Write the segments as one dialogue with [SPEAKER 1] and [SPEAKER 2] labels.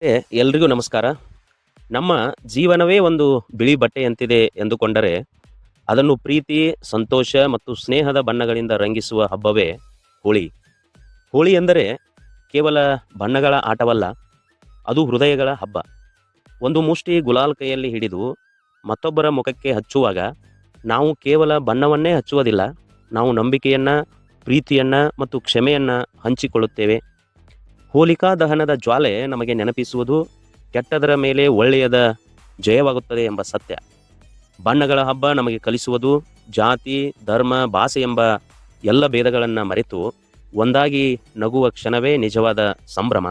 [SPEAKER 1] ಎಲ್ರಿಗೂ ನಮಸ್ಕಾರ. ನಮ್ಮ ಜೀವನವೇ ಒಂದು ಬಿಳಿ ಬಟ್ಟೆಯಂತಿದೆ ಎಂದುಕೊಂಡರೆ, ಅದನ್ನು ಪ್ರೀತಿ, ಸಂತೋಷ ಮತ್ತು ಸ್ನೇಹದ ಬಣ್ಣಗಳಿಂದ ರಂಗಿಸುವ ಹಬ್ಬವೇ ಹೋಳಿ. ಹೋಳಿ ಎಂದರೆ ಕೇವಲ ಬಣ್ಣಗಳ ಆಟವಲ್ಲ, ಅದು ಹೃದಯಗಳ ಹಬ್ಬ. ಒಂದು ಮುಷ್ಟಿ ಗುಲಾಲ್ ಕೈಯಲ್ಲಿ ಹಿಡಿದು ಮತ್ತೊಬ್ಬರ ಮುಖಕ್ಕೆ ಹಚ್ಚುವಾಗ, ನಾವು ಕೇವಲ ಬಣ್ಣವನ್ನೇ ಹಚ್ಚುವುದಿಲ್ಲ, ನಾವು ನಂಬಿಕೆಯನ್ನ, ಪ್ರೀತಿಯನ್ನ ಮತ್ತು ಕ್ಷಮೆಯನ್ನ ಹಂಚಿಕೊಳ್ಳುತ್ತೇವೆ. ಹೋಲಿಕಾ ದಹನದ ಜ್ವಾಲೆ ನಮಗೆ ನೆನಪಿಸುವುದು ಕೆಟ್ಟದರ ಮೇಲೆ ಒಳ್ಳೆಯದ ಜಯವಾಗುತ್ತದೆ ಎಂಬ ಸತ್ಯ. ಬಣ್ಣಗಳ ಹಬ್ಬ ನಮಗೆ ಕಲಿಸುವುದು ಜಾತಿ, ಧರ್ಮ, ಭಾಷೆ ಎಂಬ ಎಲ್ಲ ಭೇದಗಳನ್ನು ಮರೆತು ಒಂದಾಗಿ ನಗುವ ಕ್ಷಣವೇ ನಿಜವಾದ ಸಂಭ್ರಮ.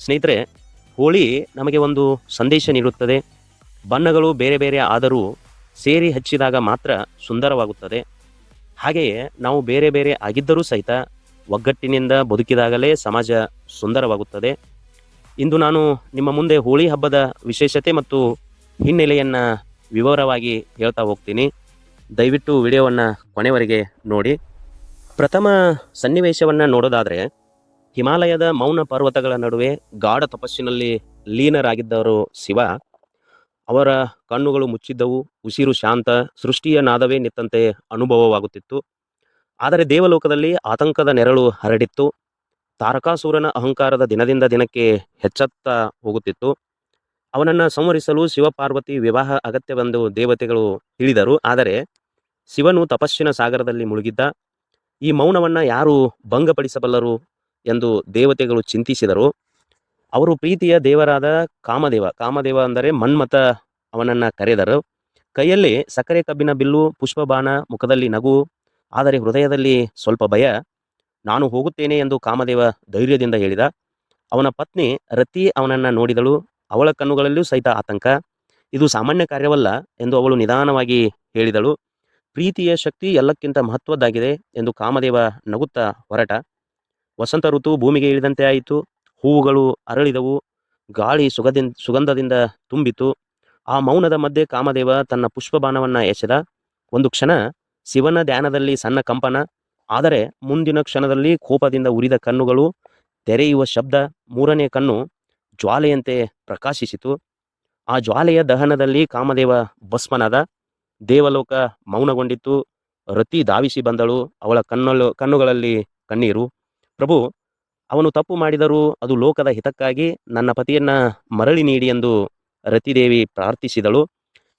[SPEAKER 1] ಸ್ನೇಹಿತರೆ, ಹೋಳಿ ನಮಗೆ ಒಂದು ಸಂದೇಶ ನೀಡುತ್ತದೆ. ಬಣ್ಣಗಳು ಬೇರೆ ಬೇರೆ ಆದರೂ ಸೇರಿ ಹಚ್ಚಿದಾಗ ಮಾತ್ರ ಸುಂದರವಾಗುತ್ತದೆ. ಹಾಗೆಯೇ ನಾವು ಬೇರೆ ಬೇರೆ ಆಗಿದ್ದರೂ ಸಹಿತ ಒಗ್ಗಟ್ಟಿನಿಂದ ಬದುಕಿದಾಗಲೇ ಸಮಾಜ ಸುಂದರವಾಗುತ್ತದೆ. ಇಂದು ನಾನು ನಿಮ್ಮ ಮುಂದೆ ಹೋಳಿ ಹಬ್ಬದ ವಿಶೇಷತೆ ಮತ್ತು ಹಿನ್ನೆಲೆಯನ್ನು ವಿವರವಾಗಿ ಹೇಳ್ತಾ ಹೋಗ್ತೀನಿ. ದಯವಿಟ್ಟು ವಿಡಿಯೋವನ್ನು ಕೊನೆವರೆಗೆ ನೋಡಿ. ಪ್ರಥಮ ಸನ್ನಿವೇಶವನ್ನು ನೋಡೋದಾದರೆ, ಹಿಮಾಲಯದ ಮೌನ ಪರ್ವತಗಳ ನಡುವೆ ಗಾಢ ತಪಸ್ಸಿನಲ್ಲಿ ಲೀನರಾಗಿದ್ದವರು ಶಿವ. ಅವರ ಕಣ್ಣುಗಳು ಮುಚ್ಚಿದ್ದವು, ಉಸಿರು ಶಾಂತ, ಸೃಷ್ಟಿಯ ನಾದವೇ ನಿತ್ತಂತೆ ಅನುಭವವಾಗುತ್ತಿತ್ತು. ಆದರೆ ದೇವಲೋಕದಲ್ಲಿ ಆತಂಕದ ನೆರಳು ಹರಡಿತ್ತು. ತಾರಕಾಸುರನ ಅಹಂಕಾರದ ದಿನದಿಂದ ದಿನಕ್ಕೆ ಹೆಚ್ಚುತ್ತಾ ಹೋಗುತ್ತಿತ್ತು. ಅವನನ್ನು ಸಂಹರಿಸಲು ಶಿವಪಾರ್ವತಿ ವಿವಾಹ ಅಗತ್ಯವೆಂದು ದೇವತೆಗಳು ತಿಳಿದರು. ಆದರೆ ಶಿವನು ತಪಸ್ಸಿನ ಸಾಗರದಲ್ಲಿ ಮುಳುಗಿದ್ದ. ಈ ಮೌನವನ್ನು ಯಾರು ಭಂಗಪಡಿಸಬಲ್ಲರು ಎಂದು ದೇವತೆಗಳು ಚಿಂತಿಸಿದರು. ಅವರು ಪ್ರೀತಿಯ ದೇವರಾದ ಕಾಮದೇವ ಅಂದರೆ ಮನ್ಮಥ ಅವನನ್ನು ಕರೆದರು. ಕೈಯಲ್ಲಿ ಸಕ್ಕರೆ ಕಬ್ಬಿನ ಬಿಲ್ಲು, ಪುಷ್ಪಬಾಣ, ಮುಖದಲ್ಲಿ ನಗು, ಆದರೆ ಹೃದಯದಲ್ಲಿ ಸ್ವಲ್ಪ ಭಯ. ನಾನು ಹೋಗುತ್ತೇನೆ ಎಂದು ಕಾಮದೇವ ಧೈರ್ಯದಿಂದ ಹೇಳಿದ. ಅವನ ಪತ್ನಿ ರತಿ ಅವನನ್ನು ನೋಡಿದಳು. ಅವಳ ಕಣ್ಣುಗಳಲ್ಲೂ ಸಹಿತ ಆತಂಕ. ಇದು ಸಾಮಾನ್ಯ ಕಾರ್ಯವಲ್ಲ ಎಂದು ಅವಳು ನಿಧಾನವಾಗಿ ಹೇಳಿದಳು. ಪ್ರೀತಿಯ ಶಕ್ತಿ ಎಲ್ಲಕ್ಕಿಂತ ಮಹತ್ವದ್ದಾಗಿದೆ ಎಂದು ಕಾಮದೇವ ನಗುತ್ತಾ ಹೊರಟ. ವಸಂತ ಋತು ಭೂಮಿಗೆ ಇಳಿದಂತೆ ಆಯಿತು. ಹೂವುಗಳು ಅರಳಿದವು, ಗಾಳಿ ಸುಗಂಧದಿಂದ ತುಂಬಿತು. ಆ ಮೌನದ ಮಧ್ಯೆ ಕಾಮದೇವ ತನ್ನ ಪುಷ್ಪಬಾಣವನ್ನು ಎಸೆದ. ಒಂದು ಕ್ಷಣ ಶಿವನ ಧ್ಯಾನದಲ್ಲಿ ಸಣ್ಣ ಕಂಪನ, ಆದರೆ ಮುಂದಿನ ಕ್ಷಣದಲ್ಲಿ ಕೋಪದಿಂದ ಉರಿದ ಕಣ್ಣುಗಳು ತೆರೆಯುವ ಶಬ್ದ. ಮೂರನೇ ಕಣ್ಣು ಜ್ವಾಲೆಯಂತೆ ಪ್ರಕಾಶಿಸಿತು. ಆ ಜ್ವಾಲೆಯ ದಹನದಲ್ಲಿ ಕಾಮದೇವ ಭಸ್ಮನಾದ. ದೇವಲೋಕ ಮೌನಗೊಂಡಿತ್ತು. ರತಿ ಧಾವಿಸಿ ಬಂದಳು, ಅವಳ ಕಣ್ಣುಗಳಲ್ಲಿ ಕಣ್ಣೀರು. ಪ್ರಭು, ಅವನು ತಪ್ಪು ಮಾಡಿದರೂ ಅದು ಲೋಕದ ಹಿತಕ್ಕಾಗಿ, ನನ್ನ ಪತಿಯನ್ನ ಮರಳಿ ನೀಡಿ ಎಂದು ರತಿದೇವಿ ಪ್ರಾರ್ಥಿಸಿದಳು.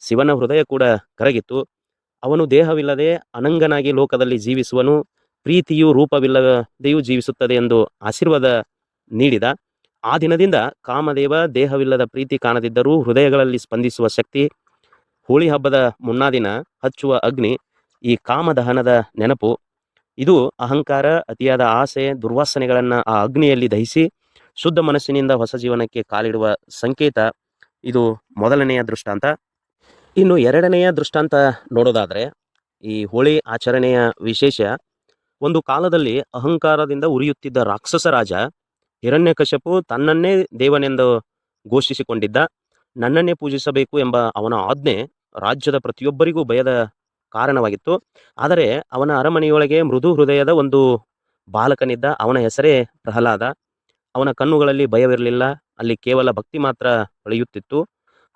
[SPEAKER 1] ಶಿವನ ಹೃದಯ ಕೂಡ ಕರಗಿತ್ತು. ಅವನು ದೇಹವಿಲ್ಲದೆ ಅನಂಗನಾಗಿ ಲೋಕದಲ್ಲಿ ಜೀವಿಸುವನು. ಪ್ರೀತಿಯು ರೂಪವಿಲ್ಲದೆಯೂ ಜೀವಿಸುತ್ತದೆ ಎಂದು ಆಶೀರ್ವಾದ ನೀಡಿದ. ಆ ದಿನದಿಂದ ಕಾಮದೇವ ದೇಹವಿಲ್ಲದ ಪ್ರೀತಿ ಕಾಣದಿದ್ದರೂ ಹೃದಯಗಳಲ್ಲಿ ಸ್ಪಂದಿಸುವ ಶಕ್ತಿ. ಹೋಳಿ ಹಬ್ಬದ ಮುನ್ನಾದಿನ ಹಚ್ಚುವ ಅಗ್ನಿ ಈ ಕಾಮದಹನದ ನೆನಪು. ಇದು ಅಹಂಕಾರ, ಅತಿಯಾದ ಆಸೆ, ದುರ್ವಾಸನೆಗಳನ್ನು ಆ ಅಗ್ನಿಯಲ್ಲಿ ದಹಿಸಿ ಶುದ್ಧ ಮನಸ್ಸಿನಿಂದ ಹೊಸ ಜೀವನಕ್ಕೆ ಕಾಲಿಡುವ ಸಂಕೇತ. ಇದು ಮೊದಲನೆಯ ದೃಷ್ಟಾಂತ. ಇನ್ನು ಎರಡನೆಯ ದೃಷ್ಟಾಂತ ನೋಡೋದಾದರೆ, ಈ ಹೋಳಿ ಆಚರಣೆಯ ವಿಶೇಷ. ಒಂದು ಕಾಲದಲ್ಲಿ ಅಹಂಕಾರದಿಂದ ಉರಿಯುತ್ತಿದ್ದ ರಾಕ್ಷಸ ರಾಜ ಹಿರಣ್ಯಕಶಿಪು ತನ್ನನ್ನೇ ದೇವನೆಂದು ಘೋಷಿಸಿಕೊಂಡಿದ್ದ. ನನ್ನನ್ನೇ ಪೂಜಿಸಬೇಕು ಎಂಬ ಅವನ ಆಜ್ಞೆ ರಾಜ್ಯದ ಪ್ರತಿಯೊಬ್ಬರಿಗೂ ಭಯದ ಕಾರಣವಾಗಿತ್ತು. ಆದರೆ ಅವನ ಅರಮನೆಯೊಳಗೆ ಮೃದು ಹೃದಯದ ಒಂದು ಬಾಲಕನಿದ್ದ. ಅವನ ಹೆಸರೇ ಪ್ರಹ್ಲಾದ. ಅವನ ಕಣ್ಣುಗಳಲ್ಲಿ ಭಯವಿರಲಿಲ್ಲ, ಅಲ್ಲಿ ಕೇವಲ ಭಕ್ತಿ ಮಾತ್ರ ಹೊಳೆಯುತ್ತಿತ್ತು.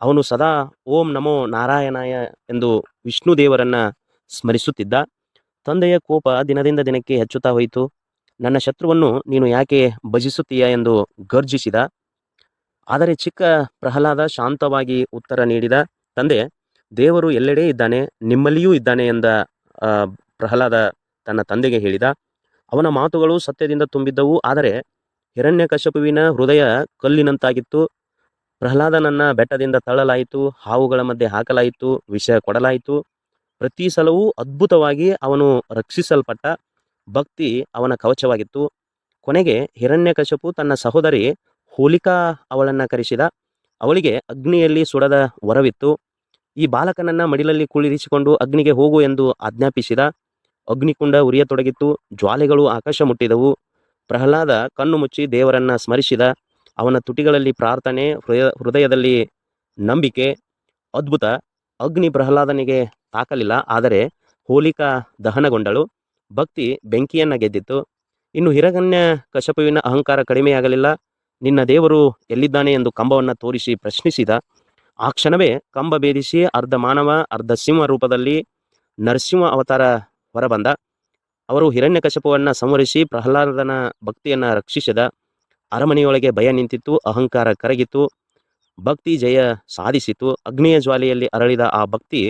[SPEAKER 1] ಅವನು ಸದಾ ಓಂ ನಮೋ ನಾರಾಯಣಾಯ ಎಂದು ವಿಷ್ಣು ದೇವರನ್ನ ಸ್ಮರಿಸುತ್ತಿದ್ದ. ತಂದೆಯ ಕೋಪ ದಿನದಿಂದ ದಿನಕ್ಕೆ ಹೆಚ್ಚುತ್ತಾ ಹೋಯಿತು. ನನ್ನ ಶತ್ರುವನ್ನು ನೀನು ಯಾಕೆ ಭಜಿಸುತ್ತೀಯ ಎಂದು ಗರ್ಜಿಸಿದ. ಆದರೆ ಚಿಕ್ಕ ಪ್ರಹ್ಲಾದ ಶಾಂತವಾಗಿ ಉತ್ತರ ನೀಡಿದ. ತಂದೆ, ದೇವರು ಎಲ್ಲೆಡೆ ಇದ್ದಾನೆ, ನಿಮ್ಮಲ್ಲಿಯೂ ಇದ್ದಾನೆ ಎಂದ ಪ್ರಹ್ಲಾದ ತನ್ನ ತಂದೆಗೆ ಹೇಳಿದ. ಅವನ ಮಾತುಗಳು ಸತ್ಯದಿಂದ ತುಂಬಿದ್ದವು. ಆದರೆ ಹಿರಣ್ಯಕಶಿಪುವಿನ ಹೃದಯ ಕಲ್ಲಿನಂತಾಗಿತ್ತು. ಪ್ರಹ್ಲಾದನನ್ನ ಬೆಟ್ಟದಿಂದ ತಳ್ಳಲಾಯಿತು, ಹಾವುಗಳ ಮಧ್ಯೆ ಹಾಕಲಾಯಿತು, ವಿಷ ಕೊಡಲಾಯಿತು. ಪ್ರತಿ ಸಲವೂ ಅದ್ಭುತವಾಗಿ ಅವನು ರಕ್ಷಿಸಲ್ಪಟ್ಟ. ಭಕ್ತಿ ಅವನ ಕವಚವಾಗಿತ್ತು. ಕೊನೆಗೆ ಹಿರಣ್ಯಕಶಿಪು ತನ್ನ ಸಹೋದರಿ ಹೋಲಿಕಾ ಅವಳನ್ನು ಕರೆಸಿದ. ಅವಳಿಗೆ ಅಗ್ನಿಯಲ್ಲಿ ಸುಡದ ವರವಿತ್ತು. ಈ ಬಾಲಕನನ್ನ ಮಡಿಲಲ್ಲಿ ಕುಳ್ಳಿರಿಸಿಕೊಂಡು ಅಗ್ನಿಗೆ ಹೋಗು ಎಂದು ಆಜ್ಞಾಪಿಸಿದ. ಅಗ್ನಿಕುಂಡ ಉರಿಯತೊಡಗಿತ್ತು. ಜ್ವಾಲೆಗಳು ಆಕಾಶ ಮುಟ್ಟಿದವು. ಪ್ರಹ್ಲಾದ ಕಣ್ಣು ಮುಚ್ಚಿ ದೇವರನ್ನ ಸ್ಮರಿಸಿದ. ಅವನ ತುಟಿಗಳಲ್ಲಿ ಪ್ರಾರ್ಥನೆ, ಹೃದಯದಲ್ಲಿ ನಂಬಿಕೆ. ಅದ್ಭುತ. ಅಗ್ನಿ ಪ್ರಹ್ಲಾದನಿಗೆ ತಾಕಲಿಲ್ಲ, ಆದರೆ ಹೋಲಿಕಾ ದಹನಗೊಂಡಳು. ಭಕ್ತಿ ಬೆಂಕಿಯನ್ನ ಗೆದ್ದಿತ್ತು. ಇನ್ನು ಹಿರಣ್ಯಕಶಿಪುವಿನ ಅಹಂಕಾರ ಕಡಿಮೆಯಾಗಲಿಲ್ಲ. ನಿನ್ನ ದೇವರು ಎಲ್ಲಿದ್ದಾನೆ ಎಂದು ಕಂಬವನ್ನು ತೋರಿಸಿ ಪ್ರಶ್ನಿಸಿದ. ಆ ಕ್ಷಣವೇ ಕಂಬ ಭೇದಿಸಿ ಅರ್ಧ ಮಾನವ ಅರ್ಧ ಸಿಂಹ ರೂಪದಲ್ಲಿ ನರಸಿಂಹ ಅವತಾರ ಹೊರಬಂದ. ಅವರು ಹಿರಣ್ಯಕಶಿಪುವನ್ನು ಸಂಹರಿಸಿ ಪ್ರಹ್ಲಾದನ ಭಕ್ತಿಯನ್ನು ರಕ್ಷಿಸಿದ. ಅರಮನೆಯೊಳಗೆ ಭಯ ನಿಂತಿತ್ತು, ಅಹಂಕಾರ ಕರಗಿತು, ಭಕ್ತಿ ಜಯ ಸಾಧಿಸಿತು. ಅಗ್ನಿಯ ಜ್ವಾಲೆಯಲ್ಲಿ ಅರಳಿದ ಆ ಭಕ್ತಿ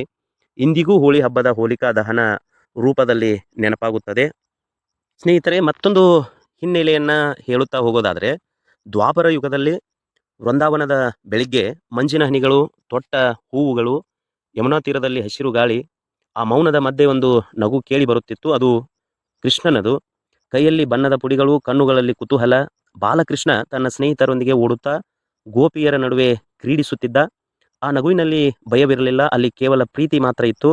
[SPEAKER 1] ಇಂದಿಗೂ ಹೋಳಿ ಹಬ್ಬದ ಹೋಲಿಕಾ ದಹನ ರೂಪದಲ್ಲಿ ನೆನಪಾಗುತ್ತದೆ. ಸ್ನೇಹಿತರೆ, ಮತ್ತೊಂದು ಹಿನ್ನೆಲೆಯನ್ನು ಹೇಳುತ್ತಾ ಹೋಗೋದಾದರೆ, ದ್ವಾಪರ ಯುಗದಲ್ಲಿ ವೃಂದಾವನದ ಬೆಳಿಗ್ಗೆ ಮಂಜಿನ ಹನಿಗಳು, ತೊಟ್ಟ ಹೂವುಗಳು, ಯಮುನಾ ತೀರದಲ್ಲಿ ಹಸಿರು ಗಾಳಿ, ಆ ಮೌನದ ಮಧ್ಯೆ ಒಂದು ನಗು ಕೇಳಿ ಬರುತ್ತಿತ್ತು. ಅದು ಕೃಷ್ಣನದು. ಕೈಯಲ್ಲಿ ಬಣ್ಣದ ಪುಡಿಗಳು, ಕಣ್ಣುಗಳಲ್ಲಿ ಕುತೂಹಲ. ಬಾಲಕೃಷ್ಣ ತನ್ನ ಸ್ನೇಹಿತರೊಂದಿಗೆ ಓಡುತ್ತಾ ಗೋಪಿಯರ ನಡುವೆ ಕ್ರೀಡಿಸುತ್ತಿದ್ದ. ಆ ನಗುವಿನಲ್ಲಿ ಭಯವಿರಲಿಲ್ಲ, ಅಲ್ಲಿ ಕೇವಲ ಪ್ರೀತಿ ಮಾತ್ರ ಇತ್ತು.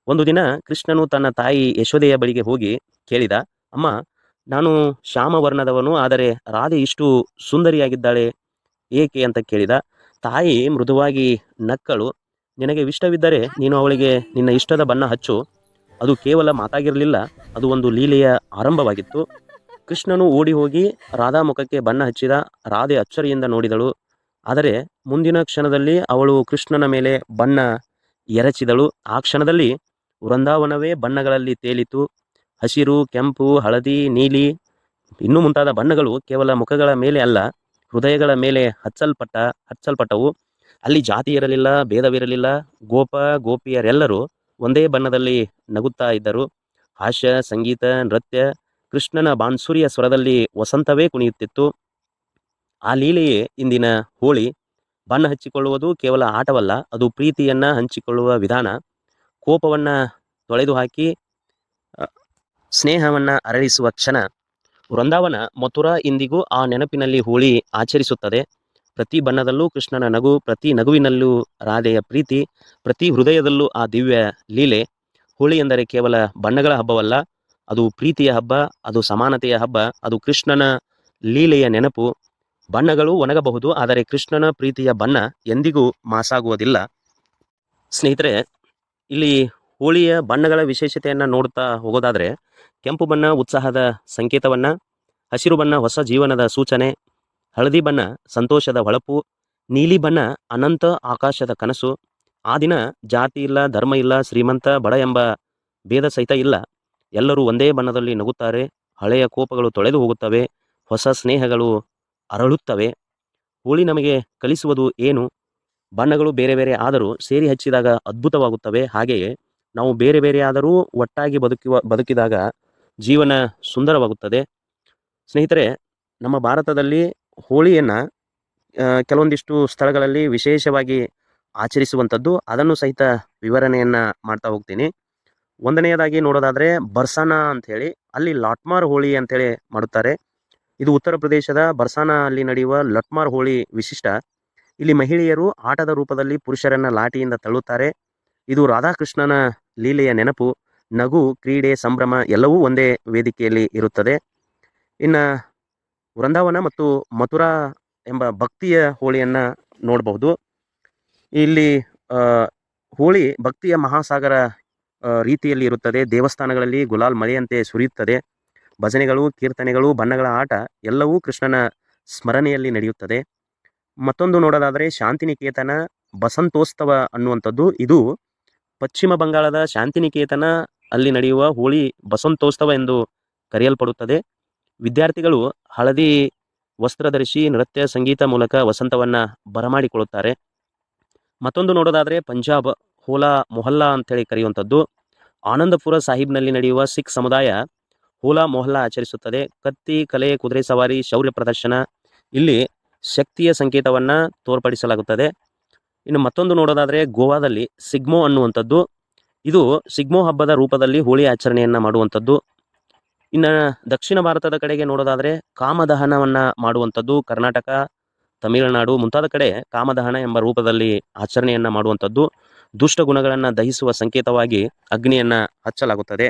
[SPEAKER 1] ಒಂದು ದಿನ ಕೃಷ್ಣನು ತನ್ನ ತಾಯಿ ಯಶೋದೆಯ ಬಳಿಗೆ ಹೋಗಿ ಕೇಳಿದ, ಅಮ್ಮ, ನಾನು ಶ್ಯಾಮವರ್ಣದವನು, ಆದರೆ ರಾಧೆ ಇಷ್ಟು ಸುಂದರಿಯಾಗಿದ್ದಾಳೆ ಏಕೆ ಅಂತ ಕೇಳಿದ. ತಾಯಿ ಮೃದುವಾಗಿ ನಕ್ಕಳು. ನಿನಗೆ ಇಷ್ಟವಿದ್ದರೆ ನೀನು ಅವಳಿಗೆ ನಿನ್ನ ಇಷ್ಟದ ಬಣ್ಣ ಹಚ್ಚು. ಅದು ಕೇವಲ ಮಾತಾಗಿರಲಿಲ್ಲ, ಅದು ಒಂದು ಲೀಲೆಯ ಆರಂಭವಾಗಿತ್ತು. ಕೃಷ್ಣನು ಓಡಿ ಹೋಗಿ ರಾಧಾ ಮುಖಕ್ಕೆ ಬಣ್ಣ ಹಚ್ಚಿದ. ರಾಧೆ ಅಚ್ಚರಿಯಿಂದ ನೋಡಿದಳು. ಆದರೆ ಮುಂದಿನ ಕ್ಷಣದಲ್ಲಿ ಅವಳು ಕೃಷ್ಣನ ಮೇಲೆ ಬಣ್ಣ ಎರಚಿದಳು. ಆ ಕ್ಷಣದಲ್ಲಿ ವೃಂದಾವನವೇ ಬಣ್ಣಗಳಲ್ಲಿ ತೇಲಿತು. ಹಸಿರು, ಕೆಂಪು, ಹಳದಿ, ನೀಲಿ ಇನ್ನೂ ಮುಂತಾದ ಬಣ್ಣಗಳು ಕೇವಲ ಮುಖಗಳ ಮೇಲೆ ಅಲ್ಲ, ಹೃದಯಗಳ ಮೇಲೆ ಹಚ್ಚಲ್ಪಟ್ಟವು. ಅಲ್ಲಿ ಜಾತಿ ಇರಲಿಲ್ಲ, ಭೇದವಿರಲಿಲ್ಲ. ಗೋಪಿಯರೆಲ್ಲರೂ ಒಂದೇ ಬಣ್ಣದಲ್ಲಿ ನಗುತ್ತಾ ಇದ್ದರು. ಹಾಸ್ಯ, ಸಂಗೀತ, ನೃತ್ಯ, ಕೃಷ್ಣನ ಬಾನ್ಸುರಿಯ ಸ್ವರದಲ್ಲಿ ವಸಂತವೇ ಕುಣಿಯುತ್ತಿತ್ತು. ಆ ಲೀಲೆಯೇ ಇಂದಿನ ಹೋಳಿ. ಬಣ್ಣ ಹಚ್ಚಿಕೊಳ್ಳುವುದು ಕೇವಲ ಆಟವಲ್ಲ, ಅದು ಪ್ರೀತಿಯನ್ನು ಹಂಚಿಕೊಳ್ಳುವ ವಿಧಾನ. ಕೋಪವನ್ನು ತೊಳೆದು ಹಾಕಿ ಸ್ನೇಹವನ್ನು ಅರಳಿಸುವ ಕ್ಷಣ. ವೃಂದಾವನ, ಮಥುರಾ ಇಂದಿಗೂ ಆ ನೆನಪಿನಲ್ಲಿ ಹೋಳಿ ಆಚರಿಸುತ್ತದೆ. ಪ್ರತಿ ಬಣ್ಣದಲ್ಲೂ ಕೃಷ್ಣನ ನಗು, ಪ್ರತಿ ನಗುವಿನಲ್ಲೂ ರಾಧೆಯ ಪ್ರೀತಿ, ಪ್ರತಿ ಹೃದಯದಲ್ಲೂ ಆ ದಿವ್ಯ ಲೀಲೆ. ಹೋಳಿ ಎಂದರೆ ಕೇವಲ ಬಣ್ಣಗಳ ಹಬ್ಬವಲ್ಲ, ಅದು ಪ್ರೀತಿಯ ಹಬ್ಬ, ಅದು ಸಮಾನತೆಯ ಹಬ್ಬ, ಅದು ಕೃಷ್ಣನ ಲೀಲೆಯ ನೆನಪು. ಬಣ್ಣಗಳು ಒಣಗಬಹುದು, ಆದರೆ ಕೃಷ್ಣನ ಪ್ರೀತಿಯ ಬಣ್ಣ ಎಂದಿಗೂ ಮಾಸಾಗುವುದಿಲ್ಲ. ಸ್ನೇಹಿತರೆ, ಇಲ್ಲಿ ಹೋಳಿಯ ಬಣ್ಣಗಳ ವಿಶೇಷತೆಯನ್ನು ನೋಡ್ತಾ ಹೋಗೋದಾದರೆ, ಕೆಂಪು ಬಣ್ಣ ಉತ್ಸಾಹದ ಸಂಕೇತವನ್ನು, ಹಸಿರು ಬಣ್ಣ ಹೊಸ ಜೀವನದ ಸೂಚನೆ, ಹಳದಿ ಬಣ್ಣ ಸಂತೋಷದ ಹೊಳಪು, ನೀಲಿ ಬಣ್ಣ ಅನಂತ ಆಕಾಶದ ಕನಸು. ಆ ದಿನ ಜಾತಿ ಇಲ್ಲ, ಧರ್ಮ ಇಲ್ಲ, ಶ್ರೀಮಂತ ಬಡ ಎಂಬ ಭೇದ ಸಹಿತ ಇಲ್ಲ. ಎಲ್ಲರೂ ಒಂದೇ ಬಣ್ಣದಲ್ಲಿ ನಗುತ್ತಾರೆ. ಹಳೆಯ ಕೋಪಗಳು ತೊಳೆದು ಹೋಗುತ್ತವೆ, ಹೊಸ ಸ್ನೇಹಗಳು ಅರಳುತ್ತವೆ. ಹೋಳಿ ನಮಗೆ ಕಲಿಸುವುದು ಏನು? ಬಣ್ಣಗಳು ಬೇರೆ ಬೇರೆ ಆದರೂ ಸೇರಿ ಹಚ್ಚಿದಾಗ ಅದ್ಭುತವಾಗುತ್ತವೆ. ಹಾಗೆಯೇ ನಾವು ಬೇರೆ ಬೇರೆ ಆದರೂ ಒಟ್ಟಾಗಿ ಬದುಕಿದಾಗ ಜೀವನ ಸುಂದರವಾಗುತ್ತದೆ. ಸ್ನೇಹಿತರೆ, ನಮ್ಮ ಭಾರತದಲ್ಲಿ ಹೋಳಿಯನ್ನು ಕೆಲವೊಂದಿಷ್ಟು ಸ್ಥಳಗಳಲ್ಲಿ ವಿಶೇಷವಾಗಿ ಆಚರಿಸುವಂಥದ್ದು, ಅದನ್ನು ಸಹಿತ ವಿವರಣೆಯನ್ನು ಮಾಡ್ತಾ ಹೋಗ್ತೀನಿ. ಒಂದನೆಯದಾಗಿ ನೋಡೋದಾದರೆ ಬರ್ಸಾನ ಅಂಥೇಳಿ, ಅಲ್ಲಿ ಲಾಟ್ಮಾರ್ ಹೋಳಿ ಅಂಥೇಳಿ ಮಾಡುತ್ತಾರೆ. ಇದು ಉತ್ತರ ಪ್ರದೇಶದ ಬರ್ಸಾನ ಅಲ್ಲಿ ನಡೆಯುವ ಲಟ್ಮಾರ್ ಹೋಳಿ ವಿಶಿಷ್ಟ. ಇಲ್ಲಿ ಮಹಿಳೆಯರು ಆಟದ ರೂಪದಲ್ಲಿ ಪುರುಷರನ್ನು ಲಾಠಿಯಿಂದ ತಳ್ಳುತ್ತಾರೆ. ಇದು ರಾಧಾಕೃಷ್ಣನ ಲೀಲೆಯ ನೆನಪು. ನಗು, ಕ್ರೀಡೆ, ಸಂಭ್ರಮ ಎಲ್ಲವೂ ಒಂದೇ ವೇದಿಕೆಯಲ್ಲಿ ಇರುತ್ತದೆ. ಇನ್ನು ವೃಂದಾವನ ಮತ್ತು ಮಥುರಾ ಎಂಬ ಭಕ್ತಿಯ ಹೋಳಿಯನ್ನು ನೋಡಬಹುದು. ಇಲ್ಲಿ ಹೋಳಿ ಭಕ್ತಿಯ ಮಹಾಸಾಗರ ರೀತಿಯಲ್ಲಿ ಇರುತ್ತದೆ. ದೇವಸ್ಥಾನಗಳಲ್ಲಿ ಗುಲಾಲ್ ಮಳೆಯಂತೆ ಸುರಿಯುತ್ತದೆ. ಭಜನೆಗಳು, ಕೀರ್ತನೆಗಳು, ಬಣ್ಣಗಳ ಆಟ ಎಲ್ಲವೂ ಕೃಷ್ಣನ ಸ್ಮರಣೆಯಲ್ಲಿ ನಡೆಯುತ್ತದೆ. ಮತ್ತೊಂದು ನೋಡೋದಾದರೆ ಶಾಂತಿನಿಕೇತನ ಬಸಂತೋತ್ಸವ ಅನ್ನುವಂಥದ್ದು. ಇದು ಪಶ್ಚಿಮ ಬಂಗಾಳದ ಶಾಂತಿನಿಕೇತನ ಅಲ್ಲಿ ನಡೆಯುವ ಹೋಳಿ ಬಸಂತೋತ್ಸವ ಎಂದು ಕರೆಯಲ್ಪಡುತ್ತದೆ. ವಿದ್ಯಾರ್ಥಿಗಳು ಹಳದಿ ವಸ್ತ್ರ ಧರಿಸಿ ನೃತ್ಯ, ಸಂಗೀತ ಮೂಲಕ ವಸಂತವನ್ನು ಬರಮಾಡಿಕೊಳ್ಳುತ್ತಾರೆ. ಮತ್ತೊಂದು ನೋಡೋದಾದರೆ ಪಂಜಾಬ್ ಹೋಲಾ ಮೊಹಲ್ಲಾ ಅಂತೇಳಿ ಕರೆಯುವಂಥದ್ದು. ಆನಂದಪುರ ಸಾಹಿಬ್ನಲ್ಲಿ ನಡೆಯುವ ಸಿಖ್ ಸಮುದಾಯ ಹೋಲಾ ಮೊಹಲ್ಲಾ ಆಚರಿಸುತ್ತದೆ. ಕತ್ತಿ, ಕಲೆ, ಕುದುರೆ ಸವಾರಿ, ಶೌರ್ಯ ಪ್ರದರ್ಶನ, ಇಲ್ಲಿ ಶಕ್ತಿಯ ಸಂಕೇತವನ್ನು ತೋರ್ಪಡಿಸಲಾಗುತ್ತದೆ. ಇನ್ನು ಮತ್ತೊಂದು ನೋಡೋದಾದರೆ ಗೋವಾದಲ್ಲಿ ಸಿಗ್ಮೋ ಅನ್ನುವಂಥದ್ದು. ಇದು ಸಿಗ್ಮೋ ಹಬ್ಬದ ರೂಪದಲ್ಲಿ ಹೋಳಿ ಆಚರಣೆಯನ್ನು ಮಾಡುವಂಥದ್ದು. ಇನ್ನು ದಕ್ಷಿಣ ಭಾರತದ ಕಡೆಗೆ ನೋಡೋದಾದರೆ ಕಾಮದಹನವನ್ನು ಮಾಡುವಂಥದ್ದು. ಕರ್ನಾಟಕ, ತಮಿಳುನಾಡು ಮುಂತಾದ ಕಡೆ ಕಾಮದಹನ ಎಂಬ ರೂಪದಲ್ಲಿ ಆಚರಣೆಯನ್ನು ಮಾಡುವಂಥದ್ದು. ದುಷ್ಟ ಗುಣಗಳನ್ನು ದಹಿಸುವ ಸಂಕೇತವಾಗಿ ಅಗ್ನಿಯನ್ನು ಹಚ್ಚಲಾಗುತ್ತದೆ.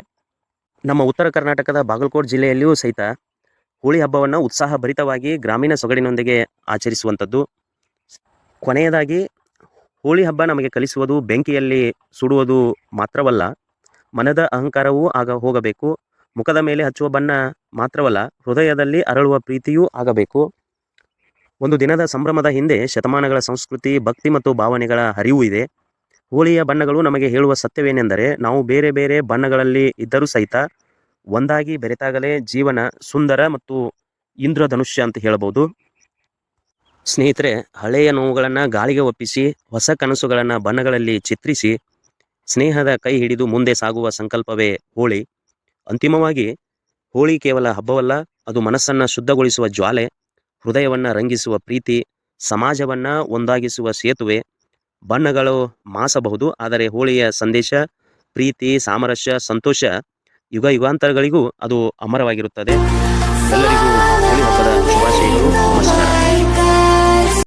[SPEAKER 1] ನಮ್ಮ ಉತ್ತರ ಕರ್ನಾಟಕದ ಬಾಗಲಕೋಟೆ ಜಿಲ್ಲೆಯಲ್ಲಿಯೂ ಸಹಿತ ಹೋಳಿ ಹಬ್ಬವನ್ನು ಉತ್ಸಾಹಭರಿತವಾಗಿ ಗ್ರಾಮೀಣ ಸೊಗಡಿನೊಂದಿಗೆ ಆಚರಿಸುವಂಥದ್ದು. ಕೊನೆಯದಾಗಿ ಹೋಳಿ ಹಬ್ಬ ನಮಗೆ ಕಲಿಸುವುದು ಬೆಂಕಿಯಲ್ಲಿ ಸುಡುವುದು ಮಾತ್ರವಲ್ಲ, ಮನದ ಅಹಂಕಾರವೂ ಹೋಗಬೇಕು. ಮುಖದ ಮೇಲೆ ಹಚ್ಚುವ ಬಣ್ಣ ಮಾತ್ರವಲ್ಲ, ಹೃದಯದಲ್ಲಿ ಅರಳುವ ಪ್ರೀತಿಯೂ ಆಗಬೇಕು. ಒಂದು ದಿನದ ಸಂಭ್ರಮದ ಹಿಂದೆ ಶತಮಾನಗಳ ಸಂಸ್ಕೃತಿ, ಭಕ್ತಿ ಮತ್ತು ಭಾವನೆಗಳ ಹರಿವು ಇದೆ. ಹೋಳಿಯ ಬಣ್ಣಗಳು ನಮಗೆ ಹೇಳುವ ಸತ್ಯವೇನೆಂದರೆ, ನಾವು ಬೇರೆ ಬೇರೆ ಬಣ್ಣಗಳಲ್ಲಿ ಇದ್ದರೂ ಸಹಿತ ಒಂದಾಗಿ ಬೆರೆತಾಗಲೇ ಜೀವನ ಸುಂದರ ಮತ್ತು ಇಂದ್ರಧನುಷ್ಯ ಅಂತ ಹೇಳಬಹುದು. ಸ್ನೇಹಿತರೆ, ಹಳೆಯ ನೋವುಗಳನ್ನು ಗಾಳಿಗೆ ಒಪ್ಪಿಸಿ, ಹೊಸ ಕನಸುಗಳನ್ನು ಬಣ್ಣಗಳಲ್ಲಿ ಚಿತ್ರಿಸಿ, ಸ್ನೇಹದ ಕೈ ಹಿಡಿದು ಮುಂದೆ ಸಾಗುವ ಸಂಕಲ್ಪವೇ ಹೋಳಿ. ಅಂತಿಮವಾಗಿ ಹೋಳಿ ಕೇವಲ ಹಬ್ಬವಲ್ಲ, ಅದು ಮನಸ್ಸನ್ನು ಶುದ್ಧಗೊಳಿಸುವ ಜ್ವಾಲೆ, ಹೃದಯವನ್ನು ರಂಗಿಸುವ ಪ್ರೀತಿ, ಸಮಾಜವನ್ನು ಒಂದಾಗಿಸುವ ಸೇತುವೆ. ಬಣ್ಣಗಳು ಮಾಸಬಹುದು, ಆದರೆ ಹೋಳಿಯ ಸಂದೇಶ ಪ್ರೀತಿ, ಸಾಮರಸ್ಯ, ಸಂತೋಷ ಯುಗ ಯುಗಾಂತರಗಳಿಗೂ ಅದು ಅಮರವಾಗಿರುತ್ತದೆ. ಎಲ್ಲರಿಗೂ ಹೋಳಿ ಹಬ್ಬದ ಶುಭಾಶಯಗಳು. ನಮಸ್ಕಾರ.